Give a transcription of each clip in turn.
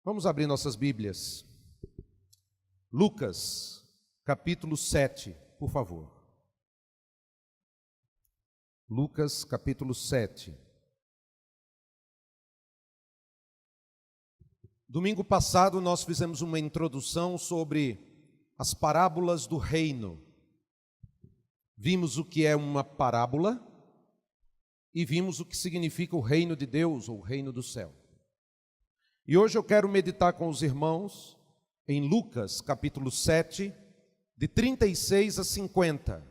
Vamos abrir nossas Bíblias. Lucas, capítulo 7, por favor. Lucas, capítulo 7. Domingo passado nós fizemos uma introdução sobre as parábolas do reino. Vimos o que é uma parábola e vimos o que significa o reino de Deus ou o reino do céu. E hoje eu quero meditar com os irmãos em Lucas, capítulo 7, de 36 a 50.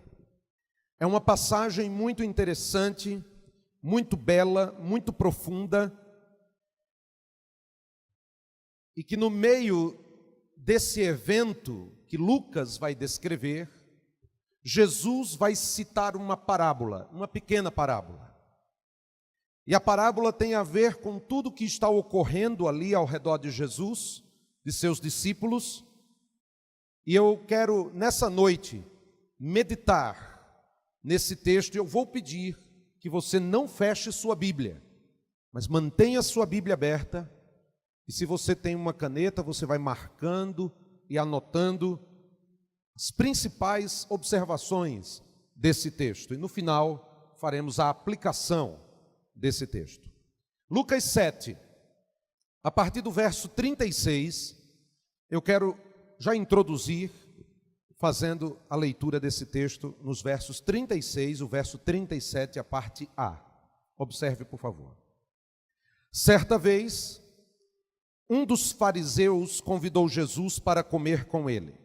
É uma passagem muito interessante, muito bela, muito profunda, e que no meio desse evento que Lucas vai descrever, Jesus vai citar uma parábola, uma pequena parábola. E a parábola tem a ver com tudo que está ocorrendo ali ao redor de Jesus, de seus discípulos. E eu quero, nessa noite, meditar nesse texto. E eu vou pedir que você não feche sua Bíblia, mas mantenha sua Bíblia aberta. E se você tem uma caneta, você vai marcando e anotando as principais observações desse texto. E no final, faremos a aplicação desse texto. Lucas 7, a partir do verso 36, eu quero já introduzir, fazendo a leitura desse texto nos versos 36, o verso 37, a parte A. Observe, por favor. Certa vez, um dos fariseus convidou Jesus para comer com ele.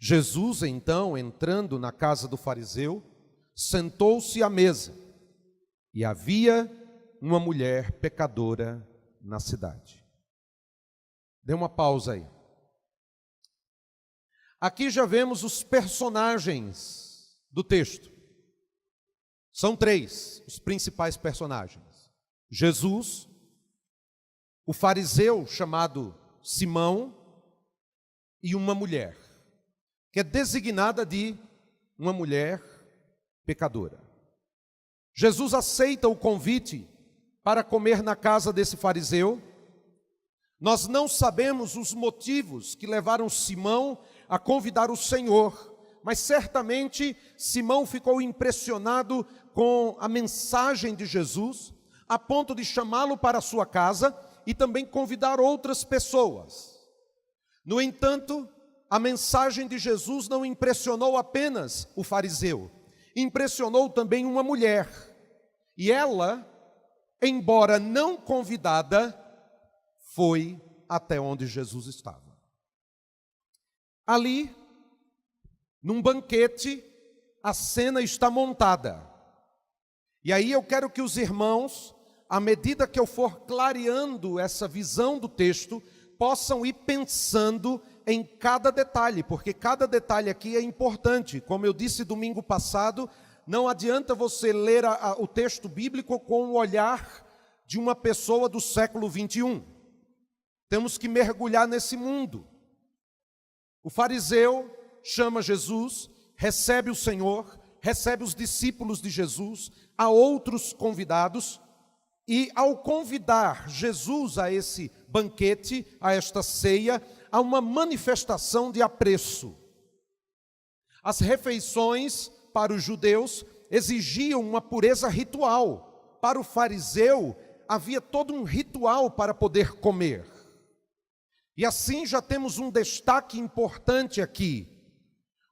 Jesus, então, entrando na casa do fariseu, sentou-se à mesa. E havia uma mulher pecadora na cidade. Dê uma pausa aí. Aqui já vemos os personagens do texto. São três os principais personagens: Jesus, o fariseu chamado Simão e uma mulher, que é designada de uma mulher pecadora. Jesus aceita o convite para comer na casa desse fariseu. Nós não sabemos os motivos que levaram Simão a convidar o Senhor, mas certamente Simão ficou impressionado com a mensagem de Jesus, a ponto de chamá-lo para a sua casa e também convidar outras pessoas. No entanto, a mensagem de Jesus não impressionou apenas o fariseu, impressionou também uma mulher. E ela, embora não convidada, foi até onde Jesus estava. Ali, num banquete, a cena está montada. E aí eu quero que os irmãos, à medida que eu for clareando essa visão do texto, possam ir pensando em cada detalhe, porque cada detalhe aqui é importante. Como eu disse domingo passado, não adianta você ler o texto bíblico com o olhar de uma pessoa do século 21. Temos que mergulhar nesse mundo. O fariseu chama Jesus, recebe o Senhor, recebe os discípulos de Jesus, há outros convidados, e ao convidar Jesus a esse banquete, a esta ceia, há uma manifestação de apreço. As refeições para os judeus exigiam uma pureza ritual. Para o fariseu havia todo um ritual para poder comer. E assim já temos um destaque importante aqui.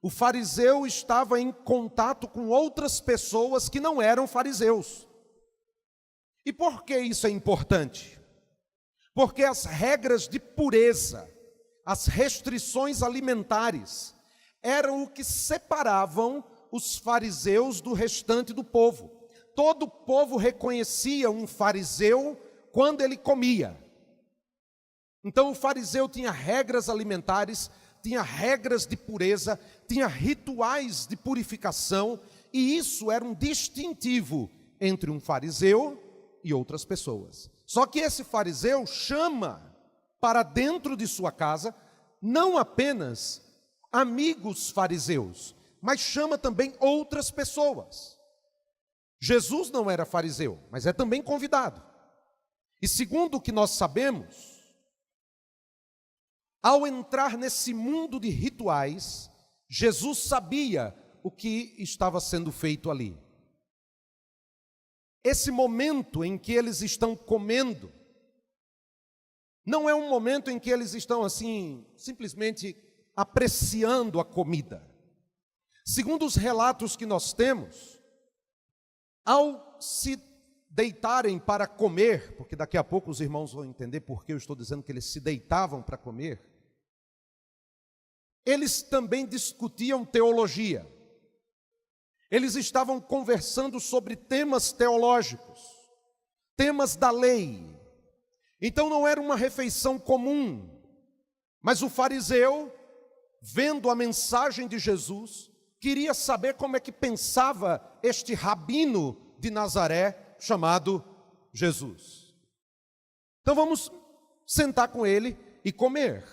O fariseu estava em contato com outras pessoas que não eram fariseus. E por que isso é importante? Porque as regras de pureza, as restrições alimentares, eram o que separavam os fariseus do restante do povo. Todo o povo reconhecia um fariseu quando ele comia. Então o fariseu tinha regras alimentares, tinha regras de pureza, tinha rituais de purificação, e isso era um distintivo entre um fariseu e outras pessoas. Só que esse fariseu chama para dentro de sua casa não apenas amigos fariseus, mas chama também outras pessoas. Jesus não era fariseu, mas é também convidado. E segundo o que nós sabemos, Ao entrar nesse mundo de rituais, Jesus sabia o que estava sendo feito ali. Esse momento em que eles estão comendo, não é um momento em que eles estão assim, simplesmente apreciando a comida. Segundo os relatos que nós temos, ao se deitarem para comer, porque daqui a pouco os irmãos vão entender por que eu estou dizendo que eles se deitavam para comer, eles também discutiam teologia. Eles estavam conversando sobre temas teológicos, temas da lei. Então não era uma refeição comum, mas o fariseu, vendo a mensagem de Jesus, queria saber como é que pensava este rabino de Nazaré, chamado Jesus. Então vamos sentar com ele e comer.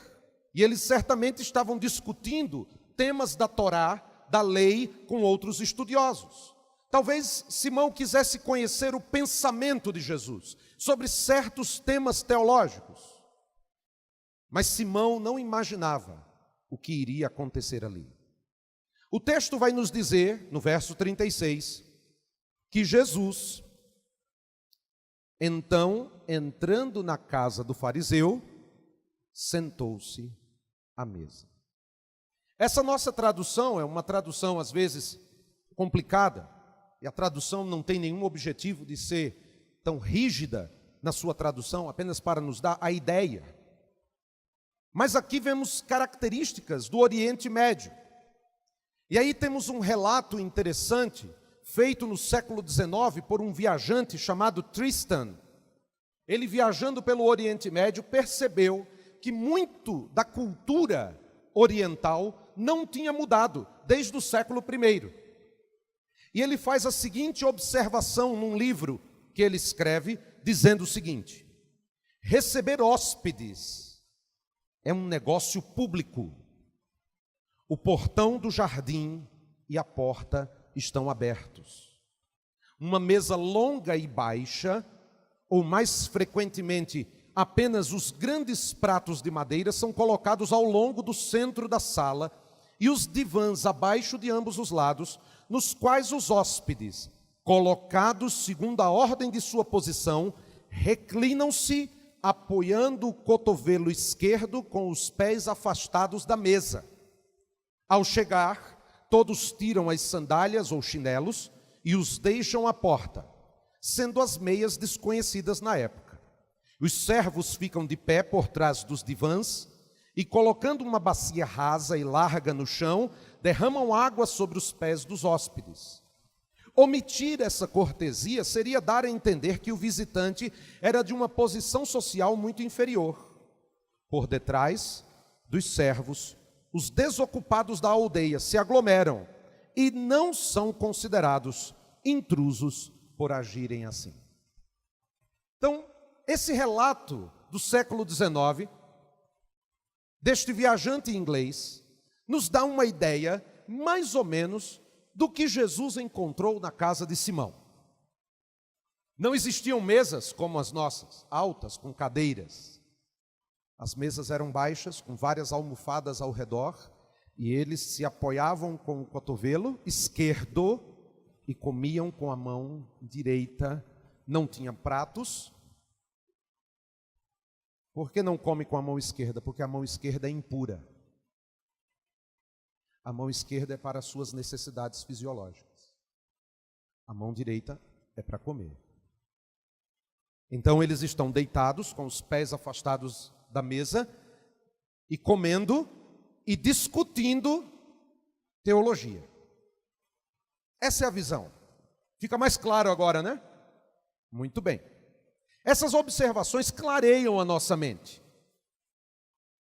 E eles certamente estavam discutindo temas da Torá, da lei, com outros estudiosos. Talvez Simão quisesse conhecer o pensamento de Jesus sobre certos temas teológicos. Mas Simão não imaginava o que iria acontecer ali. O texto vai nos dizer, no verso 36, que Jesus, então, entrando na casa do fariseu, sentou-se à mesa. Essa nossa tradução é uma tradução, às vezes, complicada, e a tradução não tem nenhum objetivo de ser tão rígida na sua tradução, apenas para nos dar a ideia. Mas aqui vemos características do Oriente Médio. E aí temos um relato interessante, feito no século XIX por um viajante chamado Tristan. Ele, viajando pelo Oriente Médio, percebeu que muito da cultura oriental não tinha mudado desde o século I. E ele faz a seguinte observação num livro que ele escreve, dizendo o seguinte: receber hóspedes é um negócio público. O portão do jardim e a porta estão abertos. Uma mesa longa e baixa, ou mais frequentemente, apenas os grandes pratos de madeira são colocados ao longo do centro da sala e os divãs abaixo de ambos os lados, nos quais os hóspedes, colocados segundo a ordem de sua posição, reclinam-se apoiando o cotovelo esquerdo com os pés afastados da mesa. Ao chegar, todos tiram as sandálias ou chinelos e os deixam à porta, sendo as meias desconhecidas na época. Os servos ficam de pé por trás dos divãs e, colocando uma bacia rasa e larga no chão, derramam água sobre os pés dos hóspedes. Omitir essa cortesia seria dar a entender que o visitante era de uma posição social muito inferior. Por detrás dos servos, os desocupados da aldeia se aglomeram e não são considerados intrusos por agirem assim. Então, esse relato do século XIX, deste viajante inglês, nos dá uma ideia, mais ou menos, do que Jesus encontrou na casa de Simão. Não existiam mesas como as nossas, altas, com cadeiras. As mesas eram baixas, com várias almofadas ao redor, e eles se apoiavam com o cotovelo esquerdo e comiam com a mão direita. Não tinha pratos. Por que não come com a mão esquerda? Porque a mão esquerda é impura. A mão esquerda é para as suas necessidades fisiológicas. A mão direita é para comer. Então eles estão deitados, com os pés afastados da mesa, e comendo e discutindo teologia. Essa é a visão. Fica mais claro agora, né? Muito bem. Essas observações clareiam a nossa mente.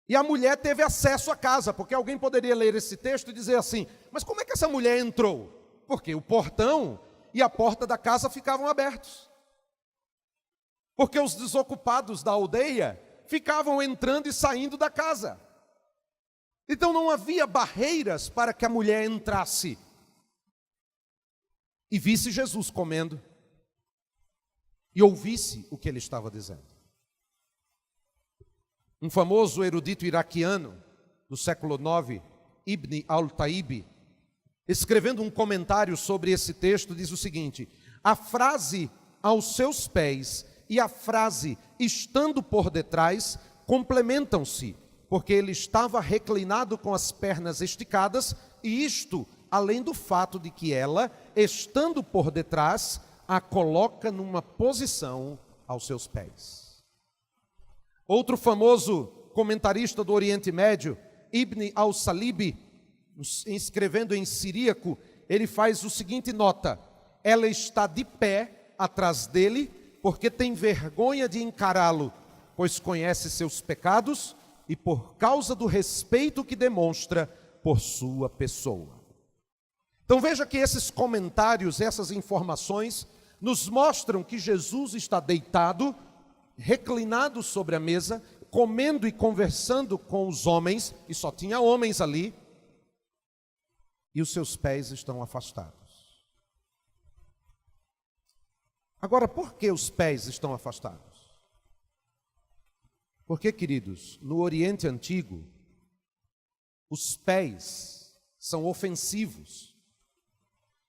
E a mulher teve acesso à casa, porque alguém poderia ler esse texto e dizer assim: mas como é que essa mulher entrou? Porque o portão e a porta da casa ficavam abertos. Porque os desocupados da aldeia ficavam entrando e saindo da casa. Então não havia barreiras para que a mulher entrasse e visse Jesus comendo e ouvisse o que ele estava dizendo. Um famoso erudito iraquiano do século IX, Ibn al-Taib, escrevendo um comentário sobre esse texto, diz o seguinte: a frase aos seus pés e a frase estando por detrás complementam-se, porque ele estava reclinado com as pernas esticadas, e isto além do fato de que ela, estando por detrás, a coloca numa posição aos seus pés. Outro famoso comentarista do Oriente Médio, Ibn al-Salib, escrevendo em siríaco, ele faz o seguinte nota: ela está de pé atrás dele, porque tem vergonha de encará-lo, pois conhece seus pecados e por causa do respeito que demonstra por sua pessoa. Então veja que esses comentários, essas informações, nos mostram que Jesus está deitado, reclinado sobre a mesa, comendo e conversando com os homens, e só tinha homens ali, e os seus pés estão afastados. Agora, por que os pés estão afastados? Porque, queridos, no Oriente Antigo, os pés são ofensivos.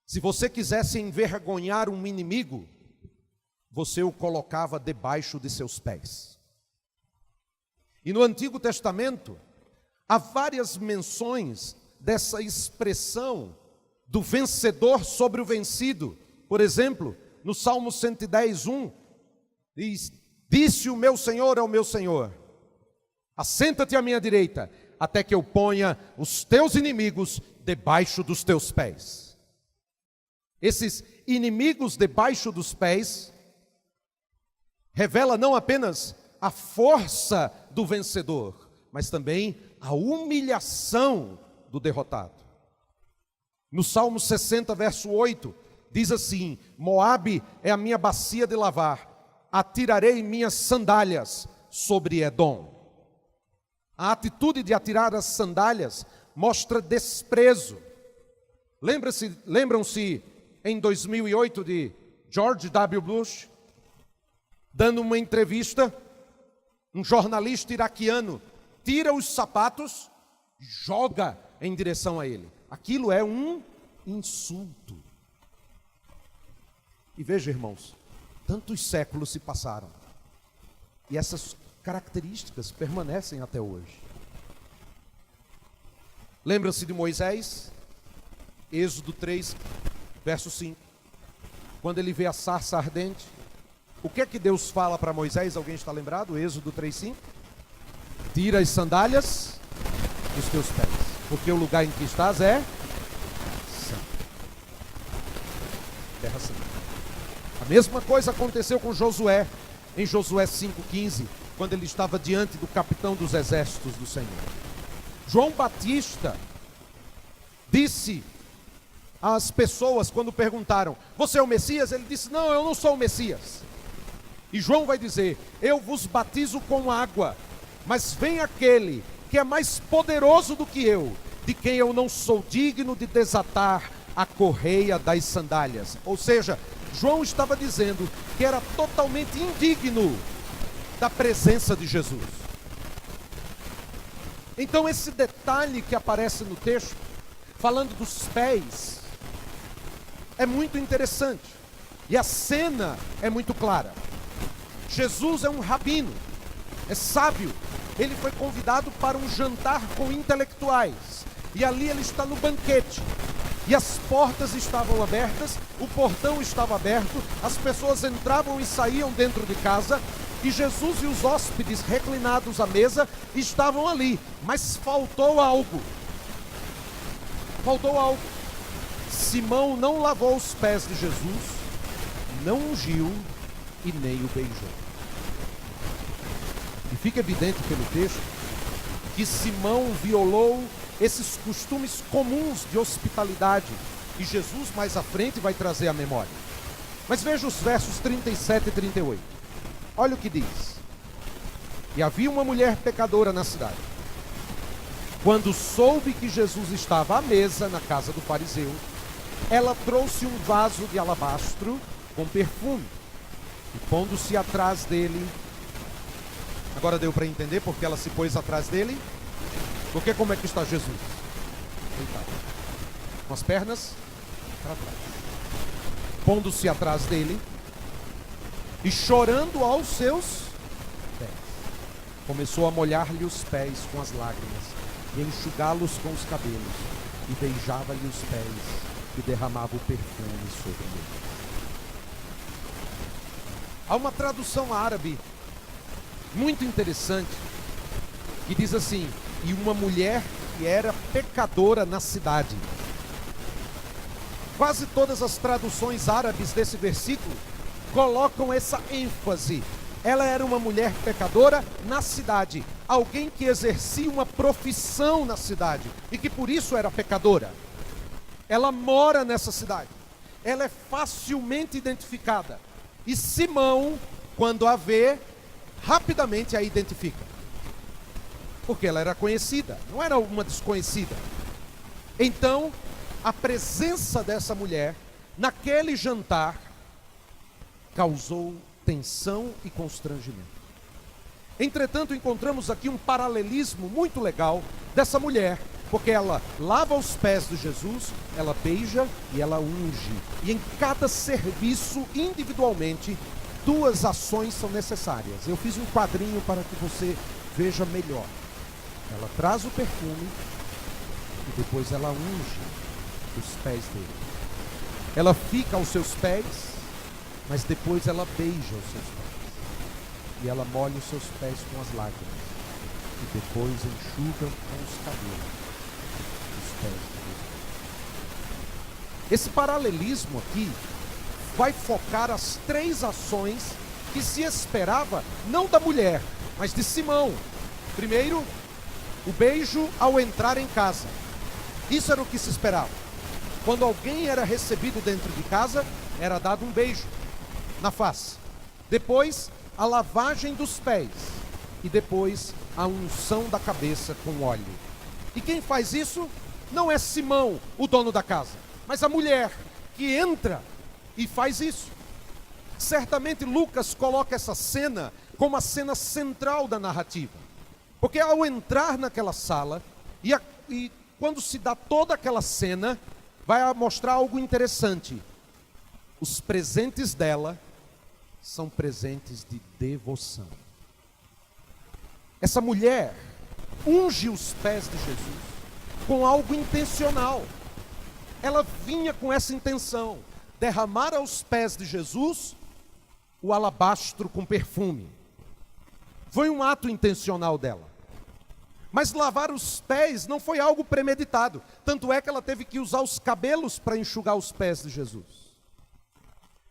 Se você quisesse envergonhar um inimigo, você o colocava debaixo de seus pés. E no Antigo Testamento, há várias menções dessa expressão do vencedor sobre o vencido. Por exemplo, no Salmo 110:1, diz: disse o meu Senhor ao meu Senhor: assenta-te à minha direita, até que eu ponha os teus inimigos debaixo dos teus pés. Esses inimigos debaixo dos pés revela não apenas a força do vencedor, mas também a humilhação do derrotado. No Salmo 60, verso 8, diz assim: Moabe é a minha bacia de lavar, atirarei minhas sandálias sobre Edom. A atitude de atirar as sandálias mostra desprezo. Lembram-se em 2008 de George W. Bush, dando uma entrevista, um jornalista iraquiano tira os sapatos, joga em direção a ele. Aquilo é um insulto. E veja, irmãos, tantos séculos se passaram e essas características permanecem até hoje. Lembra-se de Moisés? Êxodo 3, verso 5. Quando ele vê a sarça ardente, o que é que Deus fala para Moisés? Alguém está lembrado? Êxodo 3:5. Tira as sandálias dos teus pés, porque o lugar em que estás é santo. Terra santa. A mesma coisa aconteceu com Josué, em Josué 5:15, quando ele estava diante do capitão dos exércitos do Senhor. João Batista disse às pessoas, quando perguntaram: você é o Messias? Ele disse: não, eu não sou o Messias. E João vai dizer: eu vos batizo com água, mas vem aquele que é mais poderoso do que eu, de quem eu não sou digno de desatar a correia das sandálias. Ou seja, João estava dizendo que era totalmente indigno da presença de Jesus. Então esse detalhe que aparece no texto, falando dos pés, é muito interessante. E a cena é muito clara. Jesus é um rabino, é sábio. Ele foi convidado para um jantar com intelectuais. E ali ele está no banquete. E as portas estavam abertas, o portão estava aberto, as pessoas entravam e saíam dentro de casa, e Jesus e os hóspedes reclinados à mesa estavam ali. Mas faltou algo. Faltou algo. Simão não lavou os pés de Jesus, não ungiu e nem o beijou. E fica evidente pelo texto que Simão violou esses costumes comuns de hospitalidade, e Jesus mais à frente vai trazer a memória. Mas veja os versos 37 e 38. Olha o que diz: e havia uma mulher pecadora na cidade. Quando soube que Jesus estava à mesa na casa do fariseu, ela trouxe um vaso de alabastro com perfume, e pondo-se atrás dele, Agora deu para entender porque ela se pôs atrás dele? Porque como é que está Jesus? Deitado, com as pernas para trás, pondo-se atrás dele e chorando aos seus pés. Começou a molhar-lhe os pés com as lágrimas e enxugá-los com os cabelos, e beijava-lhe os pés e derramava o perfume sobre ele. Há uma tradução árabe muito interessante que diz assim: e uma mulher que era pecadora na cidade. Quase todas as traduções árabes desse versículo colocam essa ênfase. Ela era uma mulher pecadora na cidade, alguém que exercia uma profissão na cidade e que por isso era pecadora. Ela mora nessa cidade, ela é facilmente identificada, e Simão, quando a vê, rapidamente a identifica, porque ela era conhecida, não era uma desconhecida. Então, a presença dessa mulher naquele jantar causou tensão e constrangimento. Entretanto, encontramos aqui um paralelismo muito legal dessa mulher, porque ela lava os pés de Jesus, ela beija e ela unge. E em cada serviço, individualmente, duas ações são necessárias. Eu fiz um quadrinho para que você veja melhor. Ela traz o perfume e depois ela unge os pés dele. Ela fica aos seus pés, mas depois ela beija os seus pés. E ela molha os seus pés com as lágrimas. E depois enxuga com os cabelos os pés dele. Esse paralelismo aqui vai focar as três ações que se esperava, não da mulher, mas de Simão. Primeiro, o beijo ao entrar em casa. Isso era o que se esperava. Quando alguém era recebido dentro de casa, era dado um beijo na face. Depois, a lavagem dos pés. E depois, a unção da cabeça com óleo. E quem faz isso não é Simão, o dono da casa, mas a mulher que entra e faz isso. Certamente Lucas coloca essa cena como a cena central da narrativa. Porque ao entrar naquela sala, e quando se dá toda aquela cena, vai mostrar algo interessante. Os presentes dela são presentes de devoção. Essa mulher unge os pés de Jesus com algo intencional. Ela vinha com essa intenção: derramar aos pés de Jesus o alabastro com perfume. Foi um ato intencional dela. Mas lavar os pés não foi algo premeditado. Tanto é que ela teve que usar os cabelos para enxugar os pés de Jesus.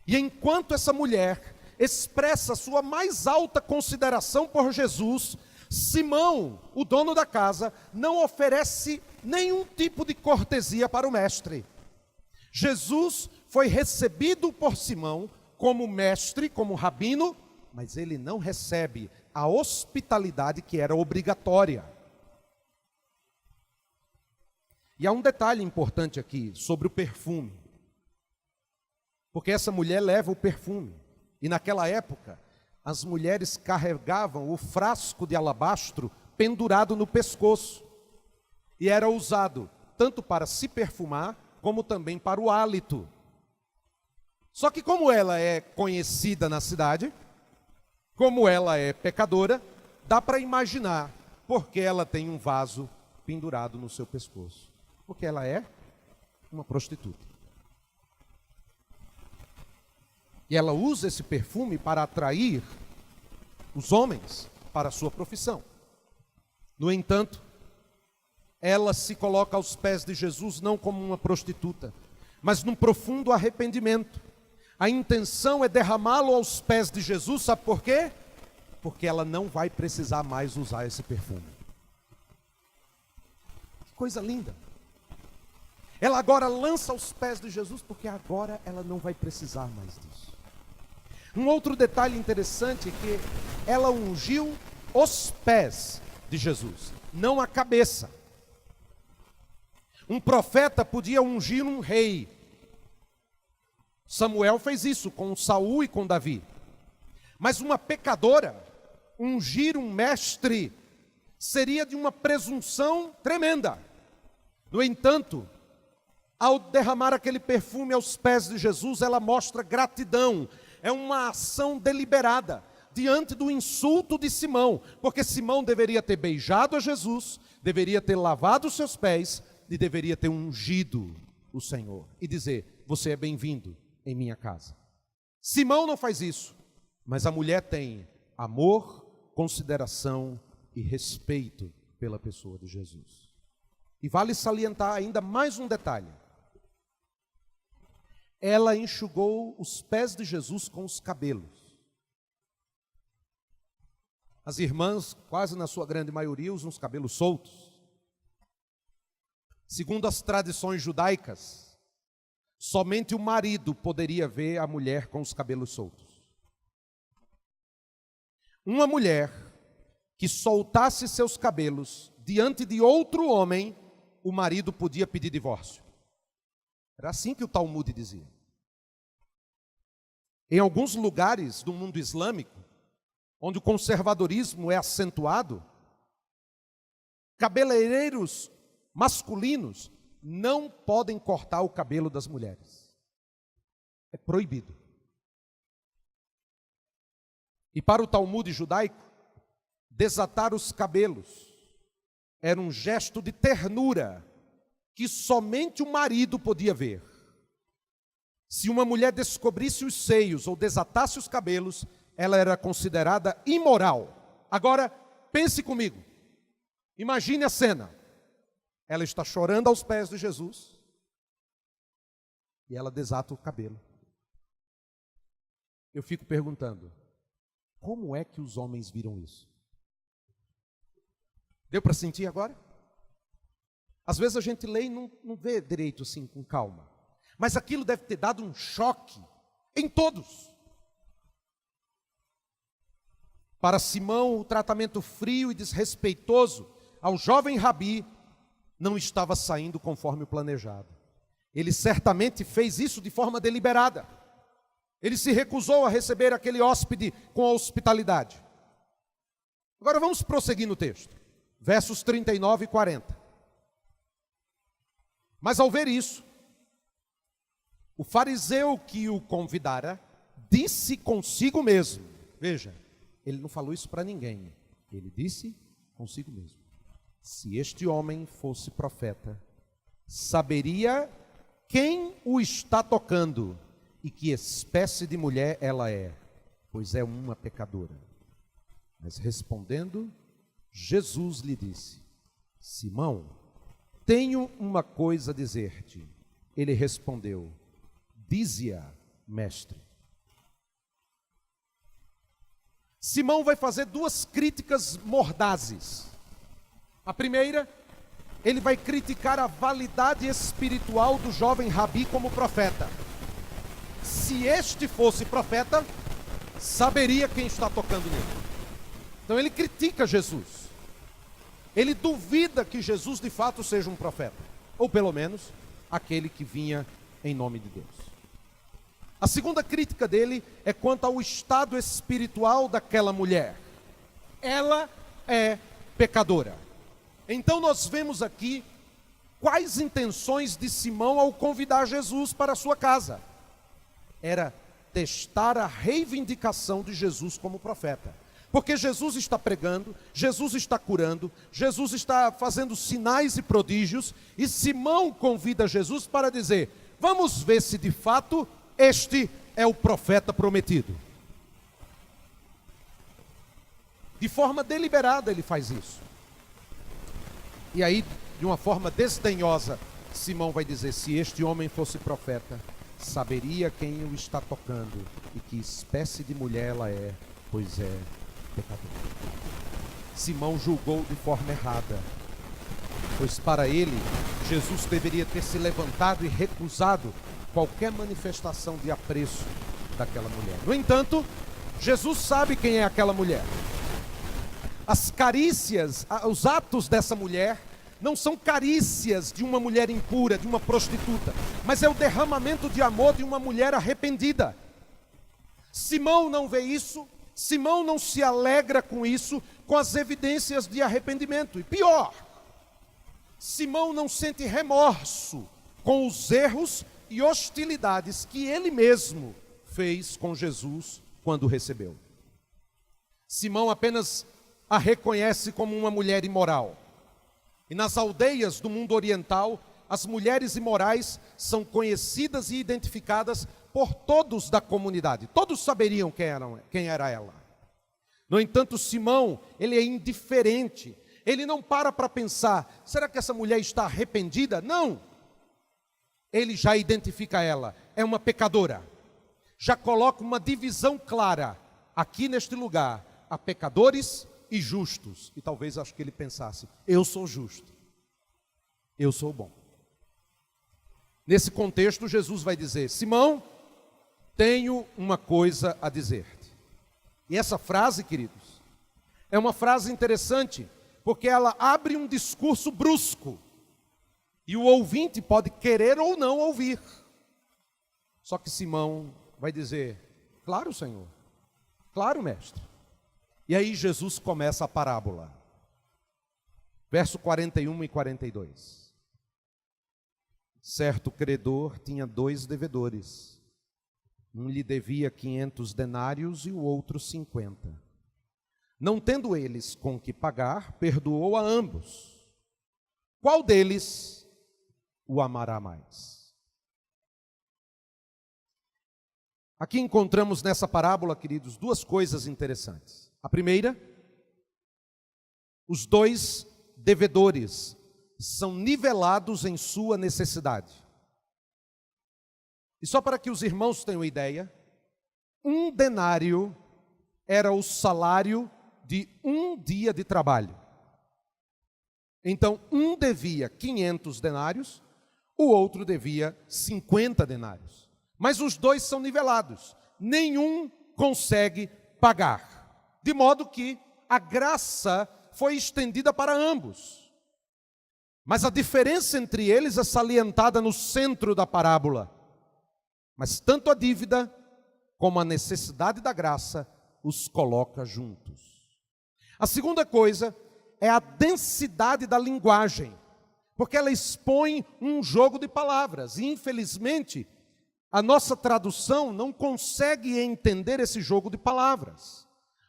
E enquanto essa mulher expressa sua mais alta consideração por Jesus, Simão, o dono da casa, não oferece nenhum tipo de cortesia para o mestre. Jesus foi recebido por Simão como mestre, como rabino, mas ele não recebe a hospitalidade que era obrigatória. E há um detalhe importante aqui sobre o perfume. Porque essa mulher leva o perfume. E naquela época, as mulheres carregavam o frasco de alabastro pendurado no pescoço. E era usado tanto para se perfumar, como também para o hálito. Só que como ela é conhecida na cidade, como ela é pecadora, dá para imaginar porque ela tem um vaso pendurado no seu pescoço. Porque ela é uma prostituta. E ela usa esse perfume para atrair os homens para a sua profissão. No entanto, ela se coloca aos pés de Jesus não como uma prostituta, mas num profundo arrependimento. A intenção é derramá-lo aos pés de Jesus, sabe por quê? Porque ela não vai precisar mais usar esse perfume. Que coisa linda! Ela agora lança aos pés de Jesus, porque agora ela não vai precisar mais disso. Um outro detalhe interessante é que ela ungiu os pés de Jesus, não a cabeça. Um profeta podia ungir um rei. Samuel fez isso com Saul e com Davi. Mas uma pecadora ungir um mestre seria de uma presunção tremenda. No entanto, ao derramar aquele perfume aos pés de Jesus, ela mostra gratidão. É uma ação deliberada diante do insulto de Simão, porque Simão deveria ter beijado a Jesus, deveria ter lavado os seus pés e deveria ter ungido o Senhor e dizer: você é bem-vindo em minha casa. Simão não faz isso, mas a mulher tem amor, consideração e respeito pela pessoa de Jesus. E vale salientar ainda mais um detalhe. Ela enxugou os pés de Jesus com os cabelos. As irmãs, quase na sua grande maioria, usam os cabelos soltos. Segundo as tradições judaicas, somente o marido poderia ver a mulher com os cabelos soltos. Uma mulher que soltasse seus cabelos diante de outro homem, o marido podia pedir divórcio. Era assim que o Talmud dizia. Em alguns lugares do mundo islâmico, onde o conservadorismo é acentuado, cabeleireiros masculinos não podem cortar o cabelo das mulheres. É proibido. E para o Talmud judaico, desatar os cabelos era um gesto de ternura que somente o marido podia ver. Se uma mulher descobrisse os seios ou desatasse os cabelos, ela era considerada imoral. Agora, pense comigo. Imagine a cena. Ela está chorando aos pés de Jesus e ela desata o cabelo. Eu fico perguntando, como é que os homens viram isso? Deu para sentir agora? Às vezes a gente lê e não vê direito assim, com calma. Mas aquilo deve ter dado um choque em todos. Para Simão, o tratamento frio e desrespeitoso ao jovem rabi não estava saindo conforme o planejado. Ele certamente fez isso de forma deliberada. Ele se recusou a receber aquele hóspede com hospitalidade. Agora vamos prosseguir no texto. Versos 39 e 40. Mas ao ver isso, o fariseu que o convidara disse consigo mesmo. Veja, ele não falou isso para ninguém. Ele disse consigo mesmo: se este homem fosse profeta, saberia quem o está tocando e que espécie de mulher ela é, pois é uma pecadora. Mas respondendo, Jesus lhe disse: Simão, tenho uma coisa a dizer-te. Ele respondeu: dize-a, mestre. Simão vai fazer duas críticas mordazes. A primeira, ele vai criticar a validade espiritual do jovem rabi como profeta. Se este fosse profeta, saberia quem está tocando nele. Então ele critica Jesus. Ele duvida que Jesus de fato seja um profeta, ou pelo menos aquele que vinha em nome de Deus. A segunda crítica dele é quanto ao estado espiritual daquela mulher. Ela é pecadora. Então nós vemos aqui quais intenções de Simão ao convidar Jesus para a sua casa. Era testar a reivindicação de Jesus como profeta. Porque Jesus está pregando, Jesus está curando, Jesus está fazendo sinais e prodígios, e Simão convida Jesus para dizer: vamos ver se de fato este é o profeta prometido. De forma deliberada ele faz isso. E aí, de uma forma desdenhosa, Simão vai dizer: se este homem fosse profeta, saberia quem o está tocando e que espécie de mulher ela é, pois é pecadora. Simão julgou de forma errada, pois para ele, Jesus deveria ter se levantado e recusado qualquer manifestação de apreço daquela mulher. No entanto, Jesus sabe quem é aquela mulher. As carícias, os atos dessa mulher não são carícias de uma mulher impura, de uma prostituta, mas é o derramamento de amor de uma mulher arrependida. Simão não vê isso Simão não se alegra com isso, com as evidências de arrependimento. E pior, Simão não sente remorso com os erros e hostilidades que ele mesmo fez com Jesus quando o recebeu. Simão apenas a reconhece como uma mulher imoral. E nas aldeias do mundo oriental, as mulheres imorais são conhecidas e identificadas por todos da comunidade. Todos saberiam quem era ela. No entanto, Simão, ele é indiferente. Ele não para pensar, será que essa mulher está arrependida? Não. Ele já identifica ela, é uma pecadora. Já coloca uma divisão clara, aqui neste lugar, há pecadores e justos. E talvez acho que ele pensasse, eu sou justo, eu sou bom. Nesse contexto, Jesus vai dizer, Simão, tenho uma coisa a dizer-te. E essa frase, queridos, é uma frase interessante, porque ela abre um discurso brusco. E o ouvinte pode querer ou não ouvir. Só que Simão vai dizer, claro, Senhor, claro, mestre. E aí Jesus começa a parábola. Verso 41 e 42. Certo credor tinha 2 devedores. Um lhe devia 500 denários e o outro 50. Não tendo eles com que pagar, perdoou a ambos. Qual deles o amará mais? Aqui encontramos nessa parábola, queridos, 2 coisas interessantes. A primeira, os 2 devedores são nivelados em sua necessidade. E só para que os irmãos tenham ideia, 1 denário era o salário de 1 dia de trabalho. Então, um devia 500 denários, o outro devia 50 denários. Mas os 2 são nivelados, nenhum consegue pagar. De modo que a graça foi estendida para ambos. Mas a diferença entre eles é salientada no centro da parábola. Mas tanto a dívida como a necessidade da graça os coloca juntos. A segunda coisa é a densidade da linguagem, porque ela expõe um jogo de palavras. E infelizmente, a nossa tradução não consegue entender esse jogo de palavras.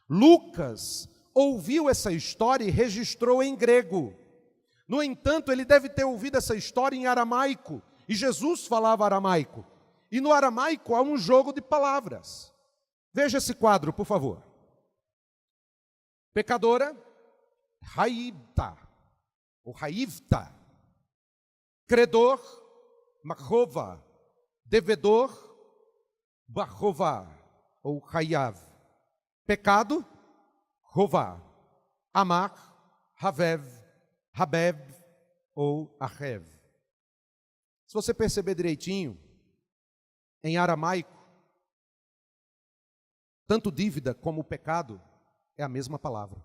Lucas ouviu essa história e registrou em grego. No entanto, ele deve ter ouvido essa história em aramaico, e Jesus falava aramaico. E no aramaico há um jogo de palavras. Veja esse quadro, por favor. Pecadora, Haivta, ou Haivta. Credor, Machova. Devedor, Bachova, ou Hayav. Pecado, Rová. Amar, Havev, Habeb, ou Ahev. Se você perceber direitinho, em aramaico, tanto dívida como pecado é a mesma palavra.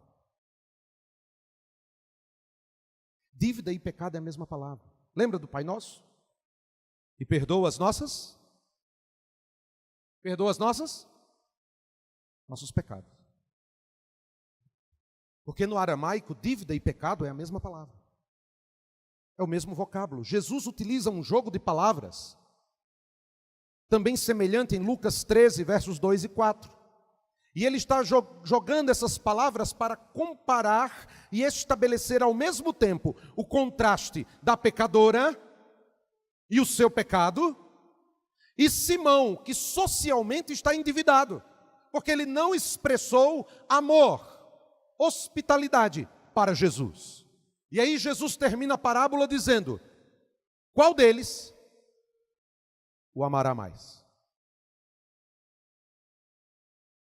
Dívida e pecado é a mesma palavra. Lembra do Pai Nosso? E perdoa as nossas? Perdoa as nossas? Nossos pecados. Porque no aramaico, dívida e pecado é a mesma palavra. É o mesmo vocábulo. Jesus utiliza um jogo de palavras também semelhante em Lucas 13, versos 2 e 4. E ele está jogando essas palavras para comparar e estabelecer ao mesmo tempo o contraste da pecadora e o seu pecado, e Simão, que socialmente está endividado, porque ele não expressou amor, hospitalidade para Jesus. E aí Jesus termina a parábola dizendo, qual deles o amará mais?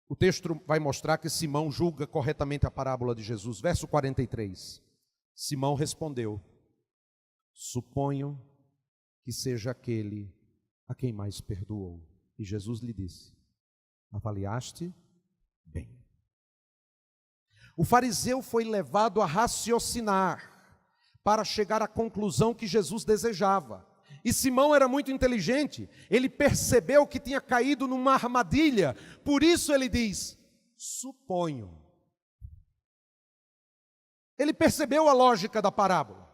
O texto vai mostrar que Simão julga corretamente a parábola de Jesus. Verso 43. Simão respondeu, suponho que seja aquele a quem mais perdoou. E Jesus lhe disse, avaliaste bem. O fariseu foi levado a raciocinar para chegar à conclusão que Jesus desejava. E Simão era muito inteligente, ele percebeu que tinha caído numa armadilha, por isso ele diz, suponho. Ele percebeu a lógica da parábola.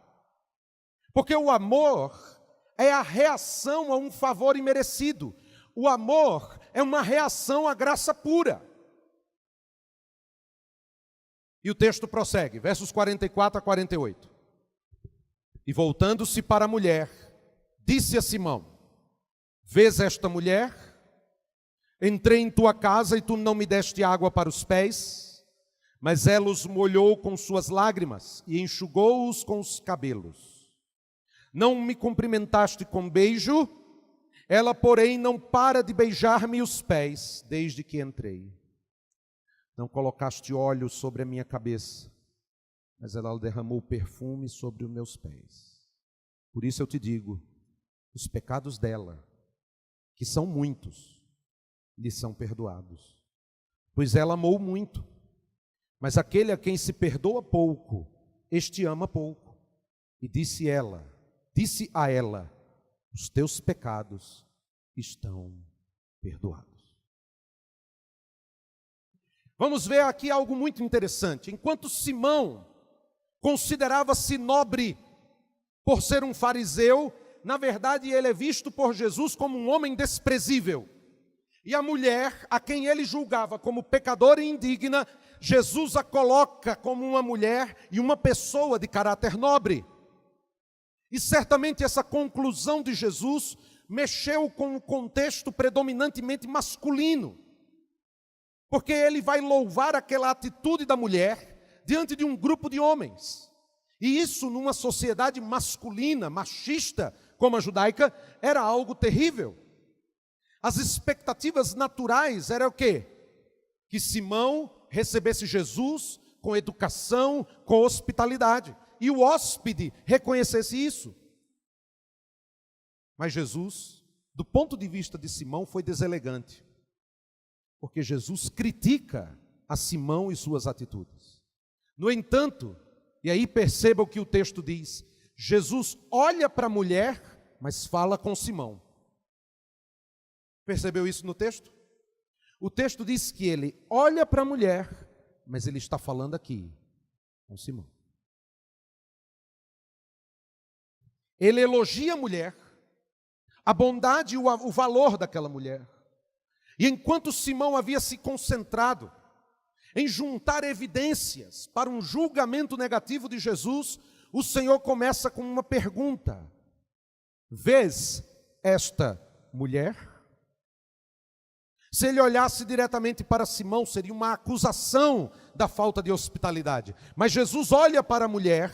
Porque o amor é a reação a um favor imerecido. O amor é uma reação à graça pura. E o texto prossegue, versos 44 a 48. E voltando-se para a mulher, disse a Simão: vês esta mulher? Entrei em tua casa e tu não me deste água para os pés, mas ela os molhou com suas lágrimas e enxugou-os com os cabelos. Não me cumprimentaste com beijo, ela, porém, não para de beijar-me os pés desde que entrei. Não colocaste óleo sobre a minha cabeça, mas ela derramou perfume sobre os meus pés. Por isso eu te digo, os pecados dela, que são muitos, lhe são perdoados, pois ela amou muito. Mas aquele a quem se perdoa pouco, este ama pouco. E disse a ela, os teus pecados estão perdoados. Vamos ver aqui algo muito interessante. Enquanto Simão considerava-se nobre por ser um fariseu, na verdade ele é visto por Jesus como um homem desprezível. E a mulher, a quem ele julgava como pecadora e indigna, Jesus a coloca como uma mulher e uma pessoa de caráter nobre. E certamente essa conclusão de Jesus mexeu com o contexto predominantemente masculino. Porque ele vai louvar aquela atitude da mulher diante de um grupo de homens. E isso numa sociedade masculina, machista, como a judaica, era algo terrível. As expectativas naturais eram o quê? Que Simão recebesse Jesus com educação, com hospitalidade. E o hóspede reconhecesse isso. Mas Jesus, do ponto de vista de Simão, foi deselegante. Porque Jesus critica a Simão e suas atitudes. No entanto, e aí perceba o que o texto diz, Jesus olha para a mulher, mas fala com Simão. Percebeu isso no texto? O texto diz que ele olha para a mulher, mas ele está falando aqui com Simão. Ele elogia a mulher, a bondade e o valor daquela mulher. E enquanto Simão havia se concentrado em juntar evidências para um julgamento negativo de Jesus, o Senhor começa com uma pergunta: vês esta mulher? Se ele olhasse diretamente para Simão, seria uma acusação da falta de hospitalidade. Mas Jesus olha para a mulher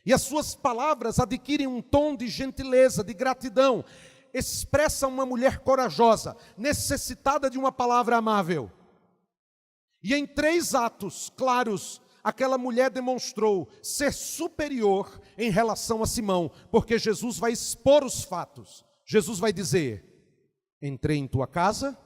e as suas palavras adquirem um tom de gentileza, de gratidão. Expressa uma mulher corajosa, necessitada de uma palavra amável. E em 3 atos claros, aquela mulher demonstrou ser superior em relação a Simão, porque Jesus vai expor os fatos. Jesus vai dizer: entrei em tua casa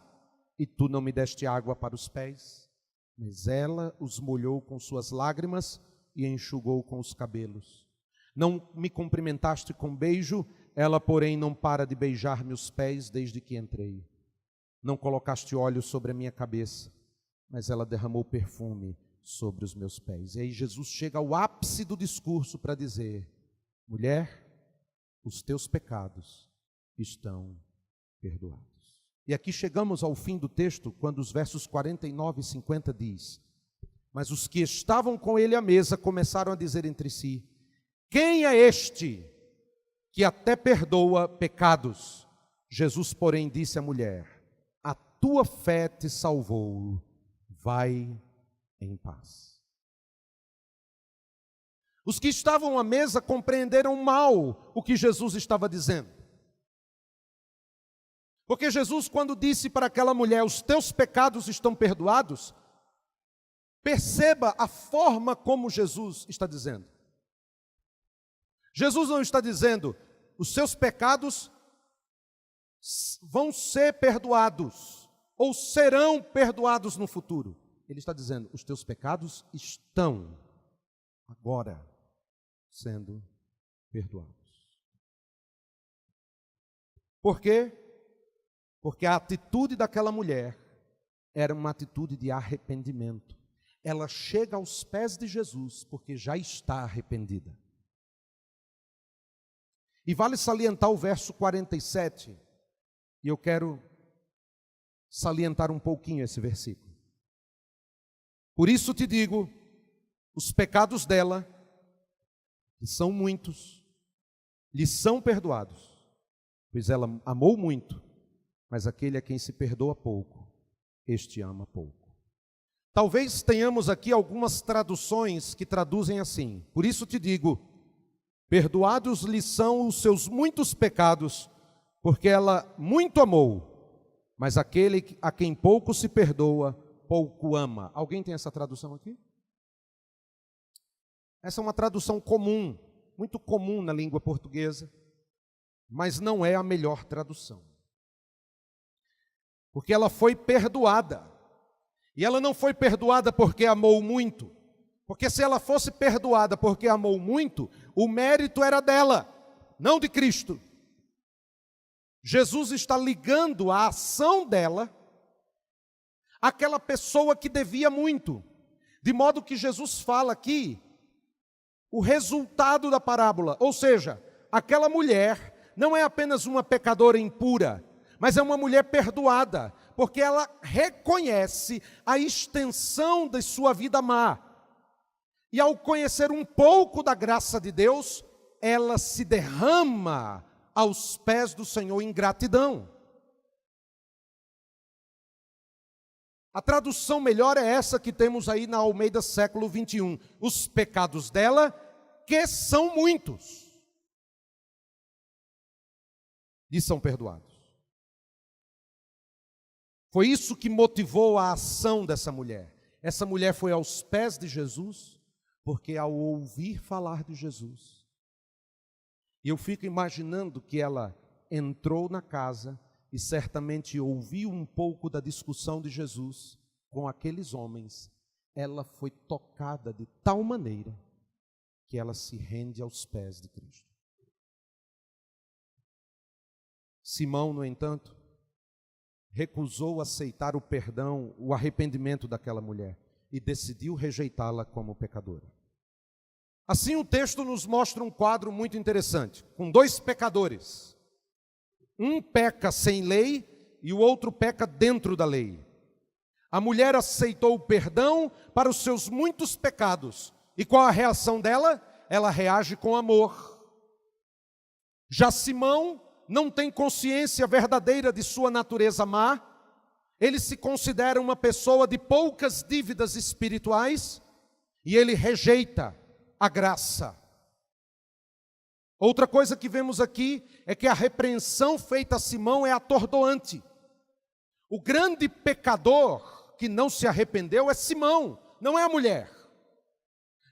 e tu não me deste água para os pés, mas ela os molhou com suas lágrimas e enxugou com os cabelos. Não me cumprimentaste com beijo, ela, porém, não para de beijar-me os pés desde que entrei. Não colocaste óleo sobre a minha cabeça, mas ela derramou perfume sobre os meus pés. E aí Jesus chega ao ápice do discurso para dizer: mulher, os teus pecados estão perdoados. E aqui chegamos ao fim do texto, quando os versos 49 e 50 diz: mas os que estavam com ele à mesa começaram a dizer entre si: quem é este que até perdoa pecados? Jesus, porém, disse à mulher: a tua fé te salvou, vai em paz. Os que estavam à mesa compreenderam mal o que Jesus estava dizendo. Porque Jesus, quando disse para aquela mulher: os teus pecados estão perdoados, perceba a forma como Jesus está dizendo. Jesus não está dizendo: os seus pecados vão ser perdoados, ou serão perdoados no futuro. Ele está dizendo: os teus pecados estão agora sendo perdoados. Por quê? Porque a atitude daquela mulher era uma atitude de arrependimento. Ela chega aos pés de Jesus porque já está arrependida. E vale salientar o verso 47, e eu quero salientar um pouquinho esse versículo. Por isso te digo, os pecados dela, que são muitos, lhe são perdoados, pois ela amou muito, mas aquele a quem se perdoa pouco, este ama pouco. Talvez tenhamos aqui algumas traduções que traduzem assim: por isso te digo, perdoados lhe são os seus muitos pecados, porque ela muito amou, mas aquele a quem pouco se perdoa, pouco ama. Alguém tem essa tradução aqui? Essa é uma tradução comum, muito comum na língua portuguesa, mas não é a melhor tradução. Porque ela foi perdoada. E ela não foi perdoada porque amou muito. Porque se ela fosse perdoada porque amou muito, o mérito era dela, não de Cristo. Jesus está ligando a ação dela àquela pessoa que devia muito. De modo que Jesus fala aqui o resultado da parábola. Ou seja, aquela mulher não é apenas uma pecadora impura, mas é uma mulher perdoada, porque ela reconhece a extensão de sua vida má. E ao conhecer um pouco da graça de Deus, ela se derrama aos pés do Senhor em gratidão. A tradução melhor é essa que temos aí na Almeida século 21. Os pecados dela, que são muitos, lhe são perdoados. Foi isso que motivou a ação dessa mulher. Essa mulher foi aos pés de Jesus, porque ao ouvir falar de Jesus, e eu fico imaginando que ela entrou na casa e certamente ouviu um pouco da discussão de Jesus com aqueles homens. Ela foi tocada de tal maneira que ela se rende aos pés de Cristo. Simão, no entanto, recusou aceitar o perdão, o arrependimento daquela mulher e decidiu rejeitá-la como pecadora. Assim, o texto nos mostra um quadro muito interessante, com dois pecadores. Um peca sem lei e o outro peca dentro da lei. A mulher aceitou o perdão para os seus muitos pecados. E qual a reação dela? Ela reage com amor. Já Simão não tem consciência verdadeira de sua natureza má, ele se considera uma pessoa de poucas dívidas espirituais e ele rejeita a graça. Outra coisa que vemos aqui é que a repreensão feita a Simão é atordoante. O grande pecador que não se arrependeu é Simão, não é a mulher.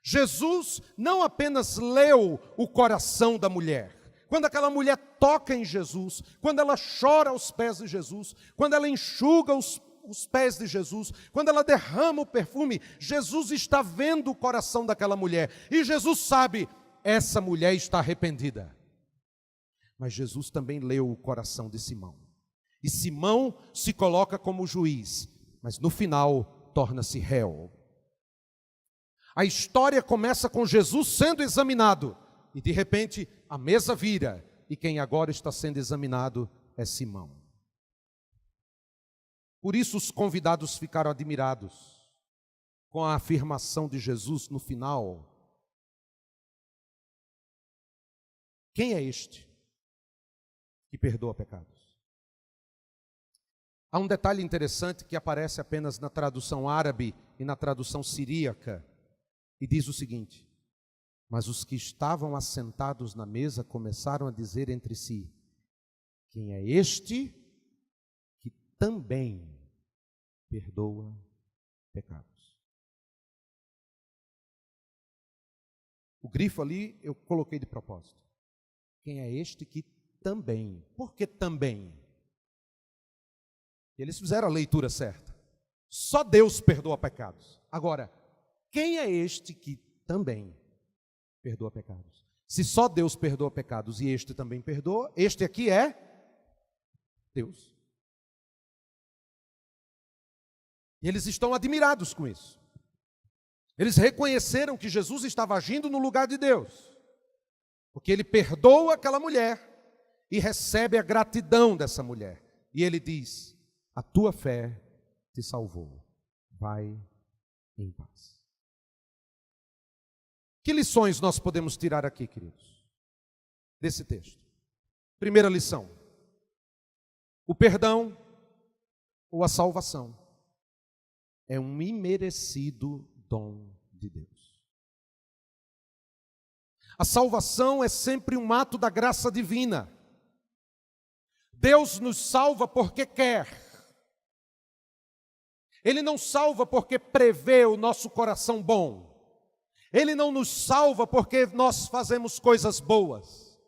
Jesus não apenas leu o coração da mulher. Quando aquela mulher toca em Jesus, quando ela chora aos pés de Jesus, quando ela enxuga os pés de Jesus, quando ela derrama o perfume, Jesus está vendo o coração daquela mulher. E Jesus sabe, essa mulher está arrependida. Mas Jesus também leu o coração de Simão. E Simão se coloca como juiz, mas no final torna-se réu. A história começa com Jesus sendo examinado. E de repente a mesa vira, e quem agora está sendo examinado é Simão. Por isso os convidados ficaram admirados com a afirmação de Jesus no final. Quem é este que perdoa pecados? Há um detalhe interessante que aparece apenas na tradução árabe e na tradução siríaca, e diz o seguinte: mas os que estavam assentados na mesa começaram a dizer entre si: quem é este que também perdoa pecados? O grifo ali eu coloquei de propósito. Quem é este que também? Por que também? Eles fizeram a leitura certa. Só Deus perdoa pecados. Agora, quem é este que também perdoa pecados? Se só Deus perdoa pecados e este também perdoa, este aqui é Deus. E eles estão admirados com isso. Eles reconheceram que Jesus estava agindo no lugar de Deus, porque ele perdoa aquela mulher e recebe a gratidão dessa mulher. E ele diz: a tua fé te salvou, vai em paz. Que lições nós podemos tirar aqui, queridos, desse texto? Primeira lição: o perdão ou a salvação é um imerecido dom de Deus. A salvação é sempre um ato da graça divina. Deus nos salva porque quer. Ele não salva porque prevê o nosso coração bom. Ele não nos salva porque nós fazemos coisas boas.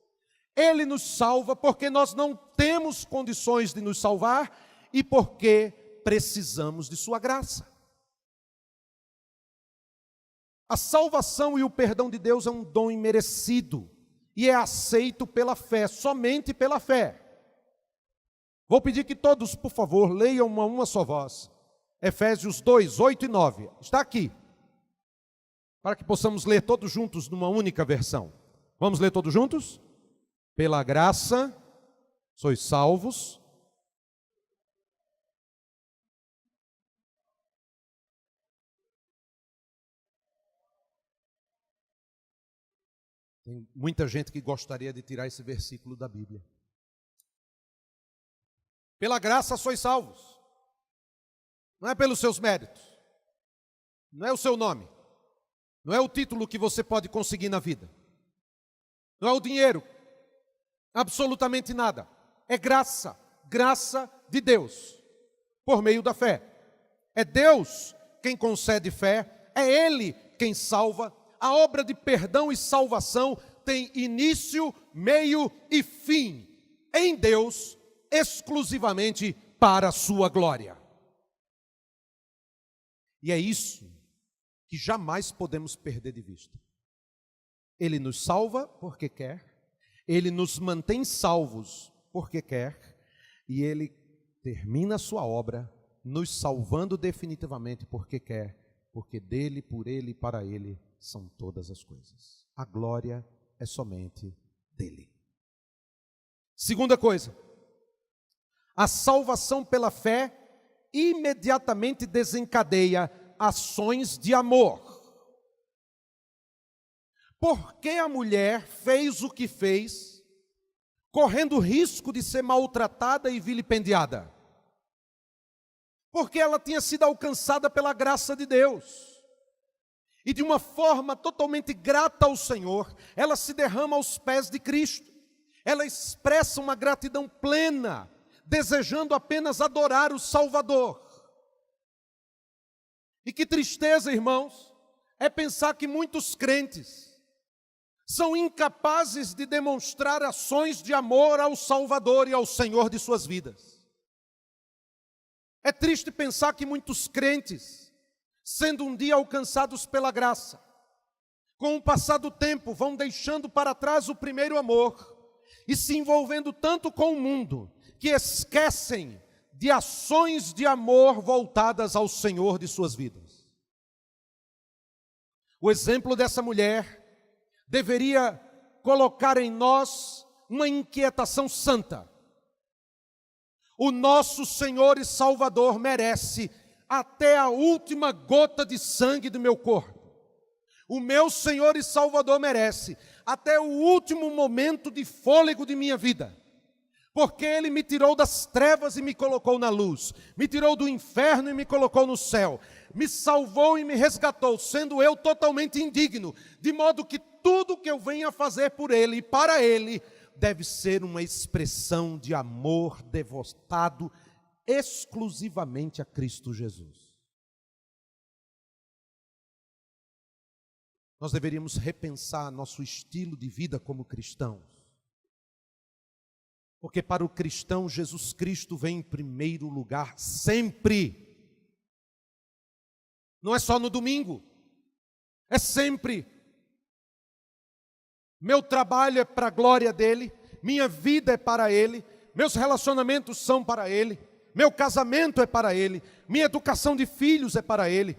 Ele nos salva porque nós não temos condições de nos salvar e porque precisamos de sua graça. A salvação e o perdão de Deus é um dom imerecido e é aceito pela fé, somente pela fé. Vou pedir que todos, por favor, leiam uma só voz. Efésios 2, 8 e 9. Está aqui, para que possamos ler todos juntos numa única versão. Vamos ler todos juntos? Pela graça sois salvos. Tem muita gente que gostaria de tirar esse versículo da Bíblia. Pela graça sois salvos. Não é pelos seus méritos. Não é o seu nome. Não é o título que você pode conseguir na vida. Não é o dinheiro. Absolutamente nada. É graça. Graça de Deus. Por meio da fé. É Deus quem concede fé. É Ele quem salva. A obra de perdão e salvação tem início, meio e fim. Em Deus, exclusivamente para a sua glória. E é isso que jamais podemos perder de vista. Ele nos salva porque quer, Ele nos mantém salvos porque quer, e Ele termina a sua obra nos salvando definitivamente porque quer, porque dele, por Ele e para Ele são todas as coisas. A glória é somente dele. Segunda coisa, a salvação pela fé imediatamente desencadeia ações de amor. Por que a mulher fez o que fez, correndo o risco de ser maltratada e vilipendiada? Porque ela tinha sido alcançada pela graça de Deus. E de uma forma totalmente grata ao Senhor, ela se derrama aos pés de Cristo. Ela expressa uma gratidão plena, desejando apenas adorar o Salvador. E que tristeza, irmãos, é pensar que muitos crentes são incapazes de demonstrar ações de amor ao Salvador e ao Senhor de suas vidas. É triste pensar que muitos crentes, sendo um dia alcançados pela graça, com o passar do tempo vão deixando para trás o primeiro amor e se envolvendo tanto com o mundo, que esquecem de ações de amor voltadas ao Senhor de suas vidas. O exemplo dessa mulher deveria colocar em nós uma inquietação santa. O nosso Senhor e Salvador merece até a última gota de sangue do meu corpo. O meu Senhor e Salvador merece até o último momento de fôlego de minha vida. Porque Ele me tirou das trevas e me colocou na luz. Me tirou do inferno e me colocou no céu. Me salvou e me resgatou, sendo eu totalmente indigno. De modo que tudo que eu venha fazer por Ele e para Ele deve ser uma expressão de amor devotado exclusivamente a Cristo Jesus. Nós deveríamos repensar nosso estilo de vida como cristãos. Porque para o cristão, Jesus Cristo vem em primeiro lugar sempre. Não é só no domingo, é sempre. Meu trabalho é para a glória dEle, minha vida é para Ele, meus relacionamentos são para Ele, meu casamento é para Ele, minha educação de filhos é para Ele.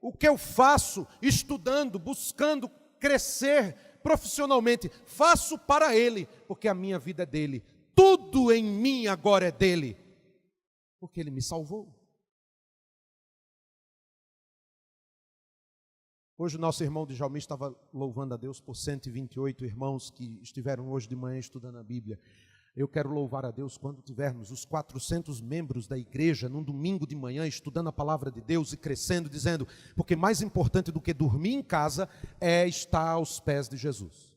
O que eu faço, estudando, buscando crescer profissionalmente, faço para Ele, porque a minha vida é dele. Tudo em mim agora é dele, porque Ele me salvou. Hoje o nosso irmão Djalmi estava louvando a Deus por 128 irmãos que estiveram hoje de manhã estudando a Bíblia. Eu quero louvar a Deus quando tivermos os 400 membros da igreja num domingo de manhã estudando a palavra de Deus e crescendo, dizendo, porque mais importante do que dormir em casa é estar aos pés de Jesus.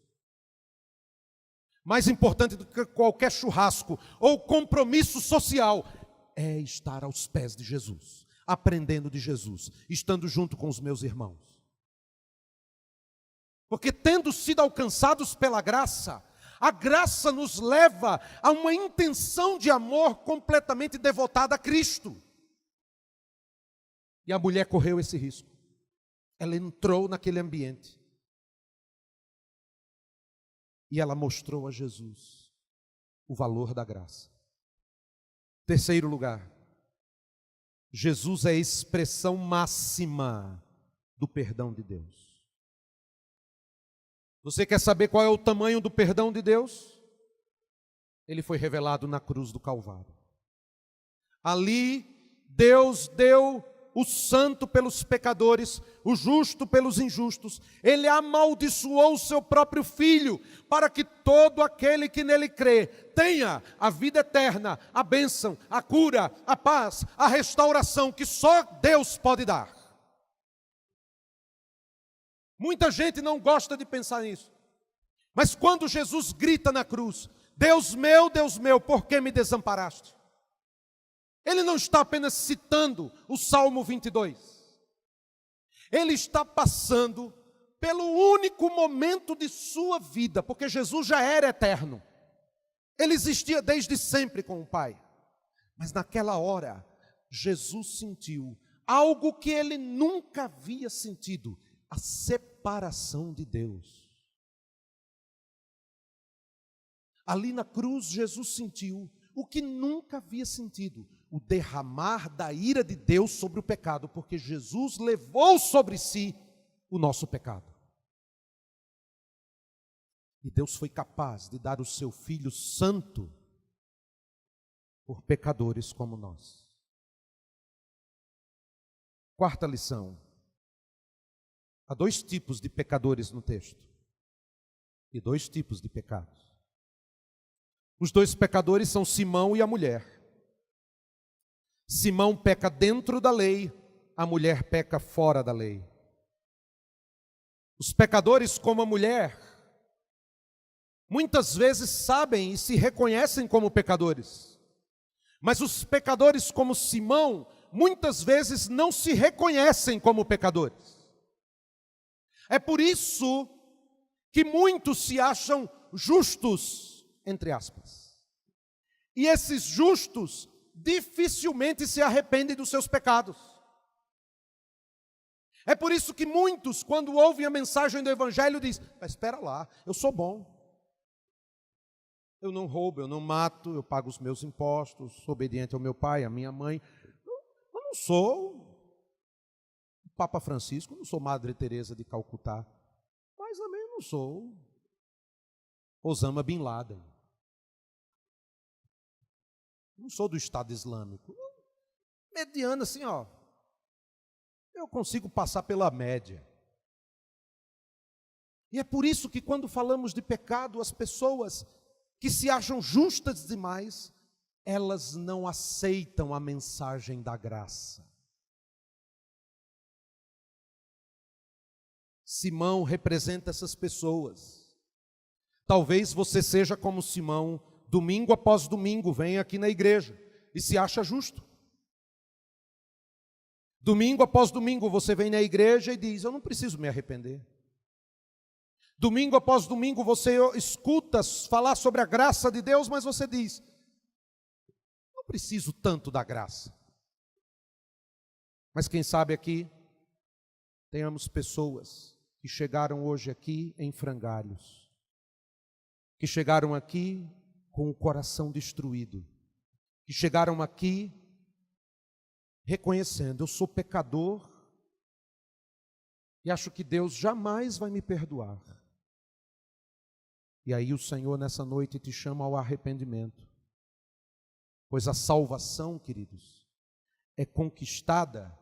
Mais importante do que qualquer churrasco ou compromisso social é estar aos pés de Jesus, aprendendo de Jesus, estando junto com os meus irmãos. Porque tendo sido alcançados pela graça, a graça nos leva a uma intenção de amor completamente devotada a Cristo. E a mulher correu esse risco. Ela entrou naquele ambiente. E ela mostrou a Jesus o valor da graça. Terceiro lugar, Jesus é a expressão máxima do perdão de Deus. Você quer saber qual é o tamanho do perdão de Deus? Ele foi revelado na cruz do Calvário. Ali, Deus deu o santo pelos pecadores, o justo pelos injustos. Ele amaldiçoou o seu próprio Filho, para que todo aquele que nele crê tenha a vida eterna, a bênção, a cura, a paz, a restauração que só Deus pode dar. Muita gente não gosta de pensar nisso. Mas quando Jesus grita na cruz, Deus meu, por que me desamparaste? Ele não está apenas citando o Salmo 22. Ele está passando pelo único momento de sua vida, porque Jesus já era eterno. Ele existia desde sempre com o Pai. Mas naquela hora, Jesus sentiu algo que ele nunca havia sentido: a separação de Deus. Ali na cruz, Jesus sentiu o que nunca havia sentido: o derramar da ira de Deus sobre o pecado, porque Jesus levou sobre si o nosso pecado. E Deus foi capaz de dar o seu Filho Santo por pecadores como nós. Quarta lição. Há dois tipos de pecadores no texto e dois tipos de pecados. Os dois pecadores são Simão e a mulher. Simão peca dentro da lei, a mulher peca fora da lei. Os pecadores, como a mulher, muitas vezes sabem e se reconhecem como pecadores. Mas os pecadores, como Simão, muitas vezes não se reconhecem como pecadores. É por isso que muitos se acham justos, entre aspas. E esses justos dificilmente se arrependem dos seus pecados. É por isso que muitos, quando ouvem a mensagem do Evangelho, dizem: mas espera lá, eu sou bom. Eu não roubo, eu não mato, eu pago os meus impostos, sou obediente ao meu pai, à minha mãe. Eu não sou o Papa Francisco, não sou Madre Teresa de Calcutá, mas também não sou Osama Bin Laden. Não sou do Estado Islâmico. Mediano assim, ó. Eu consigo passar pela média. E é por isso que quando falamos de pecado, as pessoas que se acham justas demais, elas não aceitam a mensagem da graça. Simão representa essas pessoas. Talvez você seja como Simão, domingo após domingo, vem aqui na igreja e se acha justo. Domingo após domingo você vem na igreja e diz: eu não preciso me arrepender. Domingo após domingo você escuta falar sobre a graça de Deus, mas você diz: não preciso tanto da graça. Mas quem sabe aqui tenhamos pessoas que chegaram hoje aqui em frangalhos, que chegaram aqui com o coração destruído, que chegaram aqui reconhecendo: eu sou pecador e acho que Deus jamais vai me perdoar. E aí o Senhor nessa noite te chama ao arrependimento. Pois a salvação, queridos, é conquistada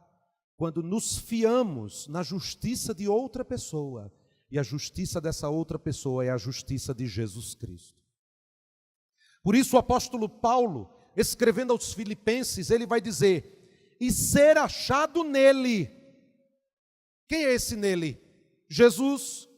quando nos fiamos na justiça de outra pessoa. E a justiça dessa outra pessoa é a justiça de Jesus Cristo. Por isso o apóstolo Paulo, escrevendo aos Filipenses, ele vai dizer: e ser achado nele. Quem é esse nele? Jesus.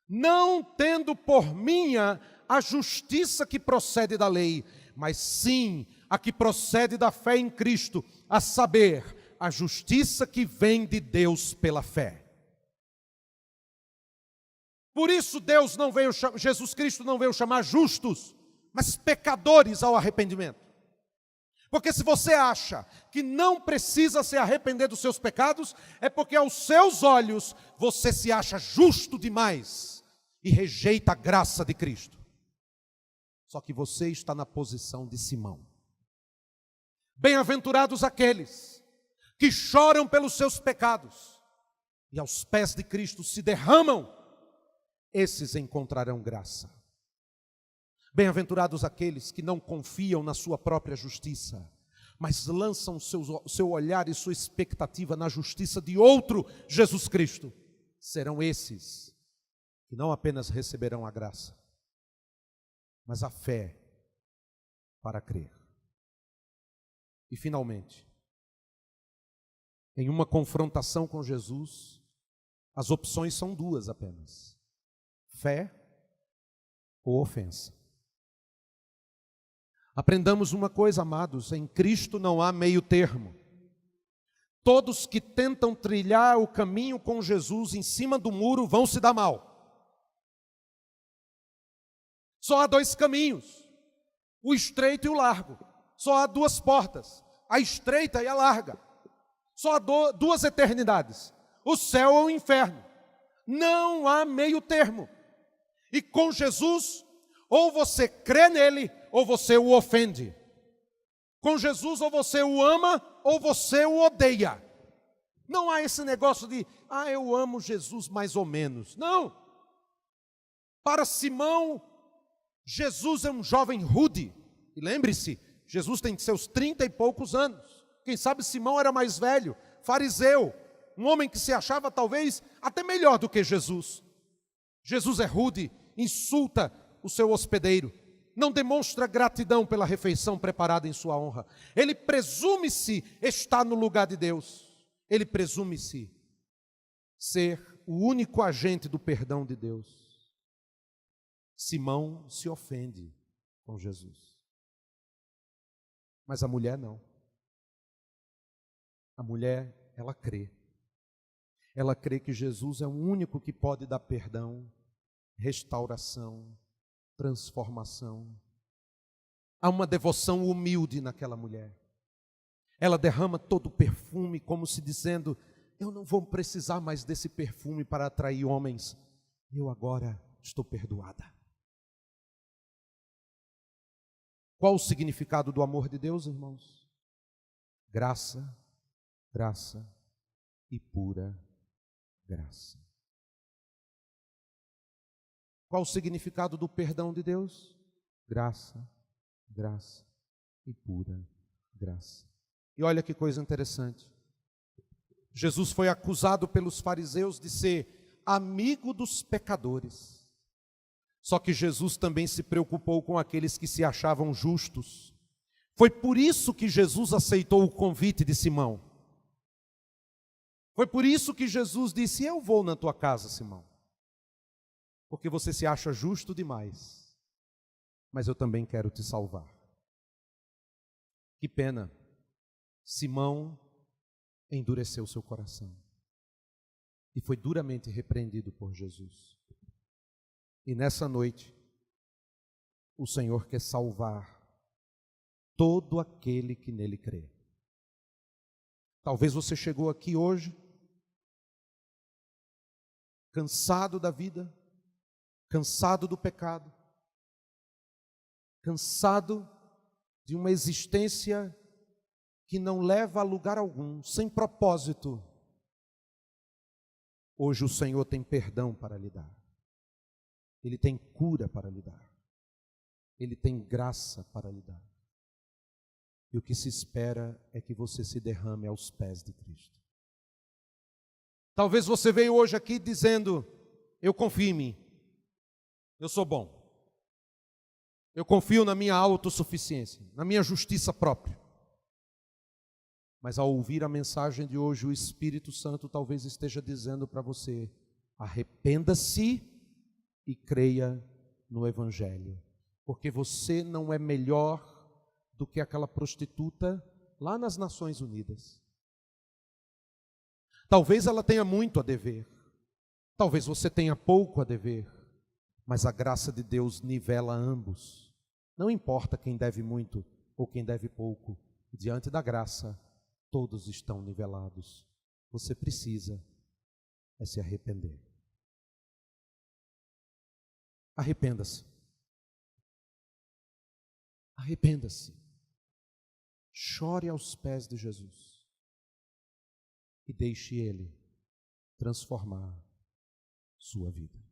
Não tendo por minha a justiça que procede da lei, mas sim a que procede da fé em Cristo, a saber, a justiça que vem de Deus pela fé. Por isso Jesus Cristo não veio chamar justos, mas pecadores ao arrependimento. Porque se você acha que não precisa se arrepender dos seus pecados, é porque aos seus olhos você se acha justo demais e rejeita a graça de Cristo. Só que você está na posição de Simão. Bem-aventurados aqueles que choram pelos seus pecados e aos pés de Cristo se derramam, esses encontrarão graça. Bem-aventurados aqueles que não confiam na sua própria justiça, mas lançam seu olhar e sua expectativa na justiça de outro, Jesus Cristo. Serão esses que não apenas receberão a graça, mas a fé para crer. E finalmente, em uma confrontação com Jesus, as opções são duas apenas: fé ou ofensa. Aprendamos uma coisa, amados: em Cristo não há meio termo. Todos que tentam trilhar o caminho com Jesus em cima do muro vão se dar mal. Só há dois caminhos, o estreito e o largo. Só há duas portas, a estreita e a larga. Só há duas eternidades, o céu ou o inferno. Não há meio termo. E com Jesus, ou você crê nele, ou você o ofende. Com Jesus, ou você o ama, ou você o odeia. Não há esse negócio de, eu amo Jesus mais ou menos. Não. Para Simão, Jesus é um jovem rude. E lembre-se, Jesus tem seus 30 e poucos anos. Quem sabe Simão era mais velho, fariseu, um homem que se achava talvez até melhor do que Jesus. Jesus é rude, insulta o seu hospedeiro, não demonstra gratidão pela refeição preparada em sua honra. Ele presume-se estar no lugar de Deus. Ele presume-se ser o único agente do perdão de Deus. Simão se ofende com Jesus. Mas a mulher não. A mulher, ela crê. Ela crê que Jesus é o único que pode dar perdão, restauração, transformação. Há uma devoção humilde naquela mulher. Ela derrama todo o perfume como se dizendo: eu não vou precisar mais desse perfume para atrair homens. Eu agora estou perdoada. Qual o significado do amor de Deus, irmãos? Graça, graça e pura graça. Qual o significado do perdão de Deus? Graça, graça e pura graça. E olha que coisa interessante. Jesus foi acusado pelos fariseus de ser amigo dos pecadores. Só que Jesus também se preocupou com aqueles que se achavam justos. Foi por isso que Jesus aceitou o convite de Simão. Foi por isso que Jesus disse: eu vou na tua casa, Simão. Porque você se acha justo demais, mas eu também quero te salvar. Que pena, Simão endureceu seu coração e foi duramente repreendido por Jesus. E nessa noite, o Senhor quer salvar todo aquele que nele crê. Talvez você chegou aqui hoje cansado da vida, cansado do pecado, cansado de uma existência que não leva a lugar algum, sem propósito, hoje o Senhor tem perdão para lhe dar. Ele tem cura para lhe dar. Ele tem graça para lhe dar. E o que se espera é que você se derrame aos pés de Cristo. Talvez você veio hoje aqui dizendo: eu confio em mim, eu sou bom, eu confio na minha autossuficiência, na minha justiça própria. Mas ao ouvir a mensagem de hoje, o Espírito Santo talvez esteja dizendo para você: arrependa-se e creia no Evangelho, porque você não é melhor do que aquela prostituta lá nas Nações Unidas. Talvez ela tenha muito a dever, talvez você tenha pouco a dever, mas a graça de Deus nivela ambos. Não importa quem deve muito ou quem deve pouco, diante da graça, todos estão nivelados. Você precisa se arrepender. Arrependa-se. Arrependa-se. Chore aos pés de Jesus e deixe Ele transformar sua vida.